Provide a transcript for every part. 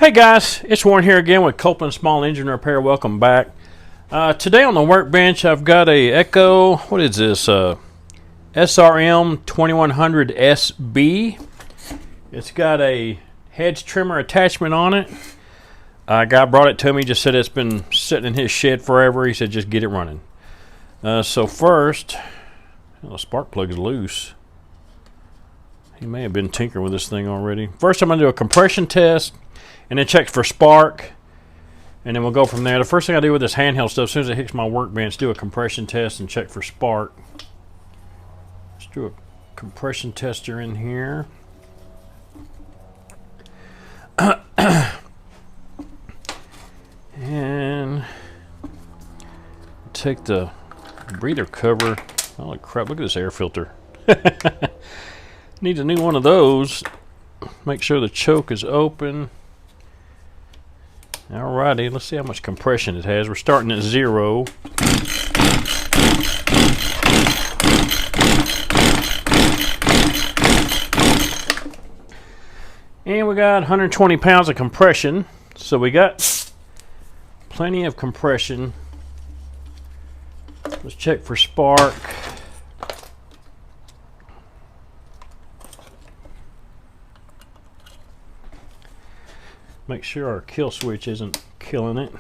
Hey guys, it's Warren here again with Copeland Small Engine Repair. Welcome back. Today on the workbench I've got a Echo, what is this, SRM-2100SB. It's got a hedge trimmer attachment on it. A guy brought it to me, just said it's been sitting in his shed forever. He said just get it running. So first, the spark plug is loose. He may have been tinkering with this thing already. First I'm going to do a compression test and then check for spark, and then we'll go from there. The first thing I do with this handheld stuff, as soon as it hits my workbench, do a compression test and check for spark. Let's do a compression tester in here. And take the breather cover. Holy crap, look at this air filter. Need a new one of those. Make sure the choke is open. Alrighty, let's see how much compression it has. We're starting at 0. And we got 120 pounds of compression. So we got plenty of compression. Let's check for spark. Make sure our kill switch isn't killing it.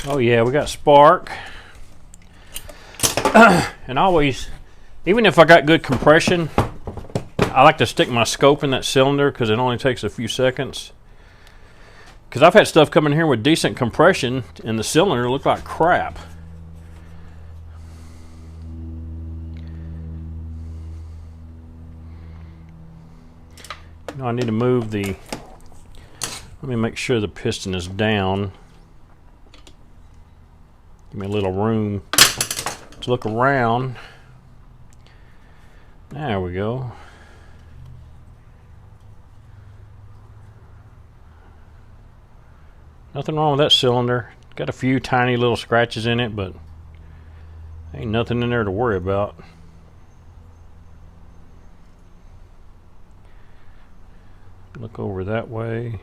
Oh yeah, we got spark. And always, even if I got good compression, I like to stick my scope in that cylinder because it only takes a few seconds. Because I've had stuff come in here with decent compression and the cylinder looked like crap. Now I need to move the, let me make sure the piston is down. Give me a little room to look around. There we go. Nothing wrong with that cylinder. Got a few tiny little scratches in it, but ain't nothing in there to worry about. Look over that way.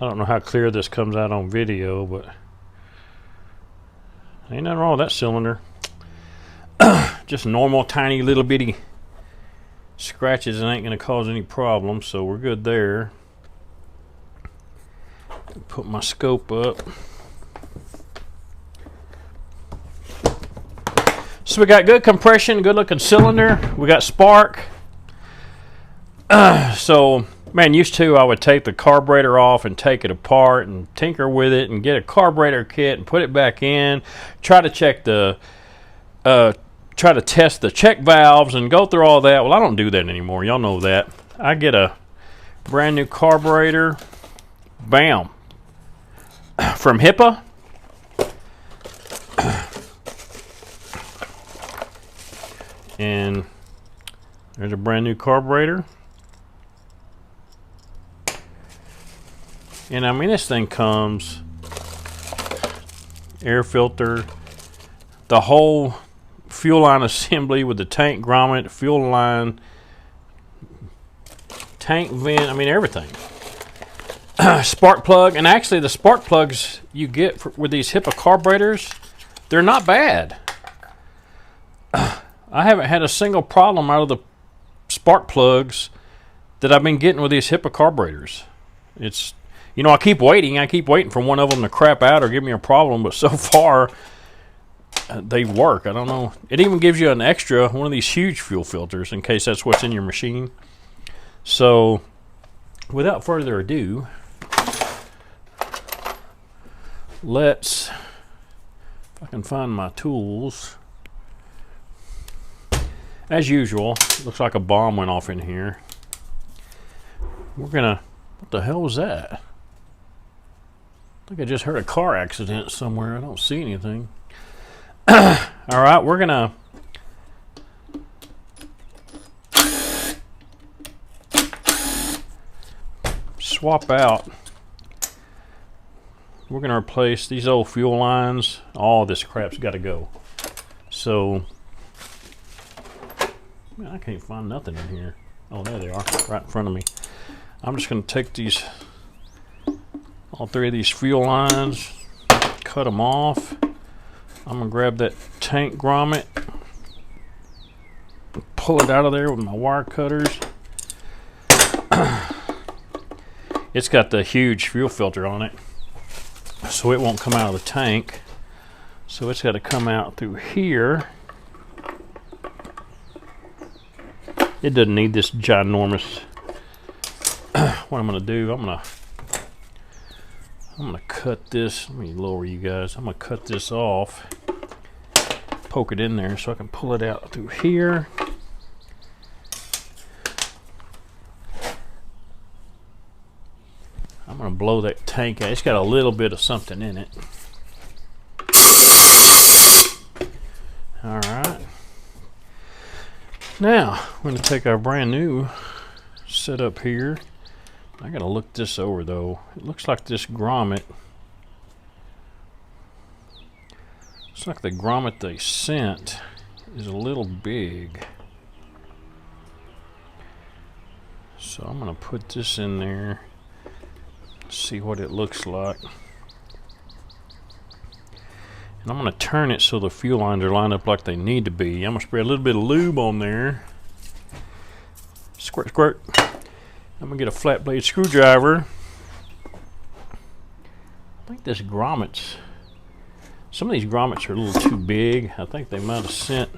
I don't know how clear this comes out on video, but ain't nothing wrong with that cylinder. Just normal tiny little bitty scratches and ain't gonna cause any problems, so we're good there. Put my scope up. So we got good compression, good looking cylinder. We got spark. So, man, used to I would take the carburetor off and take it apart and tinker with it and get a carburetor kit and put it back in. Try to check the, try to test the check valves and go through all that. Well, I don't do that anymore. Y'all know that. I get a brand new carburetor. Bam. From HIPAA. And there's a brand new carburetor. And I mean, this thing comes air filter, the whole fuel line assembly with the tank grommet, fuel line, tank vent, I mean everything. Spark plug, and actually the spark plugs you get with these HIPAA carburetors, they're not bad. I haven't had a single problem out of the spark plugs that I've been getting with these HIPAA carburetors. It's, you know, I keep waiting for one of them to crap out or give me a problem, but so far they work. I don't know. It even gives you an extra one of these huge fuel filters in case that's what's in your machine. So without further ado, let's, if I can find my tools. As usual, looks like a bomb went off in here. We're gonna, what the hell was that? I think I just heard a car accident somewhere. I don't see anything. Alright, we're gonna swap out. We're gonna replace these old fuel lines. All this crap's gotta go. So, man, I can't find nothing in here. Oh, there they are, right in front of me. I'm just going to take these, all three of these fuel lines, cut them off. I'm going to grab that tank grommet, pull it out of there with my wire cutters. It's got the huge fuel filter on it, so it won't come out of the tank. So it's got to come out through here. It doesn't need this ginormous. What I'm going to do, I'm going to cut this. Let me lower you guys. I'm going to cut this off, poke it in there so I can pull it out through here. I'm going to blow that tank out. It's got a little bit of something in it. All right. Now, we're going to take our brand new setup here. I got to look this over though. It looks like this grommet. Looks like the grommet they sent is a little big. So I'm going to put this in there. See what it looks like. And I'm going to turn it so the fuel lines are lined up like they need to be. I'm going to spray a little bit of lube on there. Squirt, squirt. I'm going to get a flat blade screwdriver. I think this grommet's, some of these grommets are a little too big. I think they might have sent,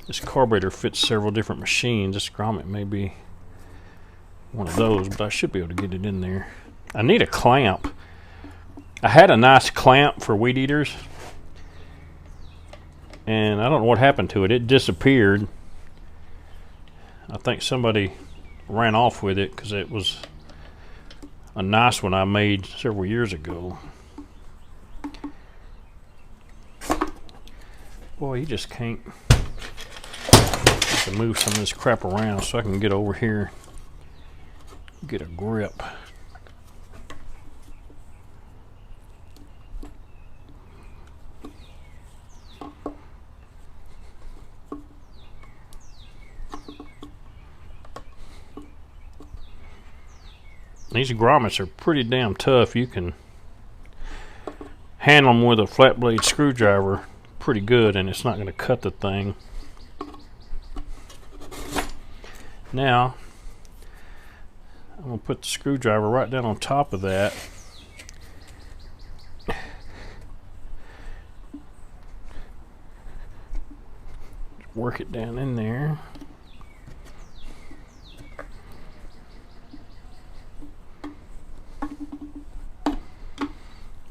this carburetor fits several different machines. This grommet may be one of those, but I should be able to get it in there. I need a clamp. I had a nice clamp for weed eaters, and I don't know what happened to it. It disappeared. I think somebody ran off with it because it was a nice one I made several years ago. Boy, you just can't. I have to move some of this crap around so I can get over here, get a grip. These grommets are pretty damn tough. You can handle them with a flat blade screwdriver pretty good, and it's not going to cut the thing. Now I'm going to put the screwdriver right down on top of that. Work it down in there.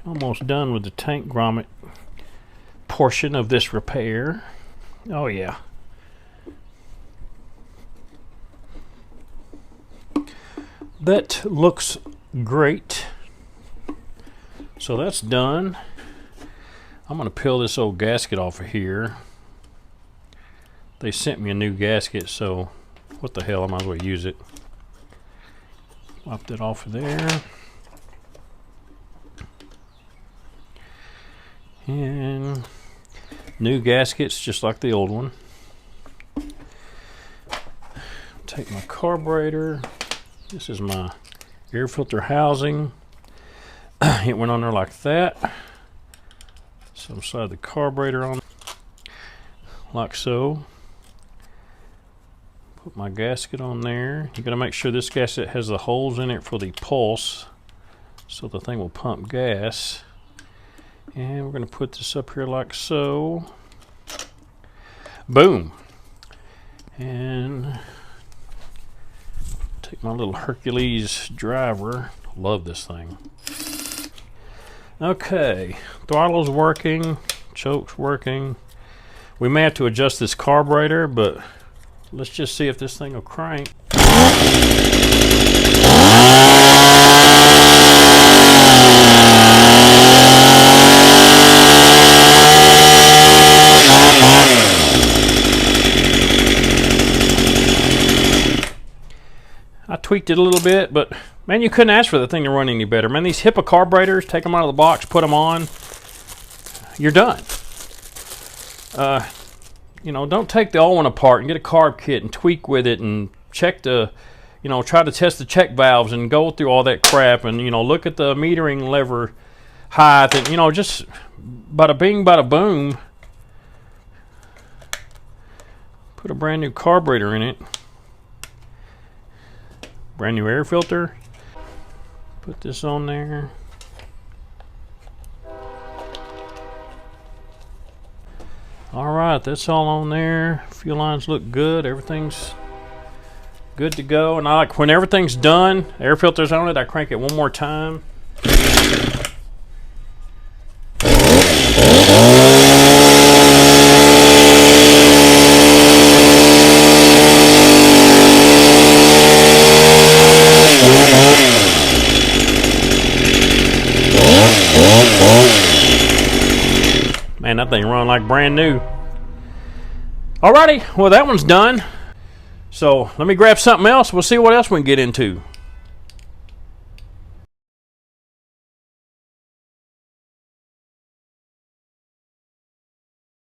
Almost done with the tank grommet portion of this repair. Oh yeah. That looks great. So that's done. I'm going to peel this old gasket off of here. They sent me a new gasket, so what the hell, I might as well use it. Pop that off of there. And new gaskets just like the old one. Take my carburetor. This is my air filter housing. It went on there like that. So slide the carburetor on like so. Put my gasket on there. You gotta make sure this gasket has the holes in it for the pulse, so the thing will pump gas. And we're going to put this up here like so. Boom. And take my little Hercules driver. Love this thing. Okay, throttle's working, choke's working. We may have to adjust this carburetor, but let's just see if this thing will crank. I tweaked it a little bit, but man, you couldn't ask for the thing to run any better. Man, these HIPAA carburetors, take them out of the box, put them on, you're done. you know, don't take the old one apart and get a carb kit and tweak with it and check the, you know, try to test the check valves and go through all that crap and, you know, look at the metering lever height and, you know, just bada bing, bada boom. Put a brand new carburetor in it. Brand new air filter. Put this on there. Alright, that's all on there. Fuel lines look good. Everything's good to go. And I like when everything's done, air filter's on it, I crank it one more time. Man, that thing run like brand new. Alrighty, well that one's done. So let me grab something else. We'll see what else we can get into.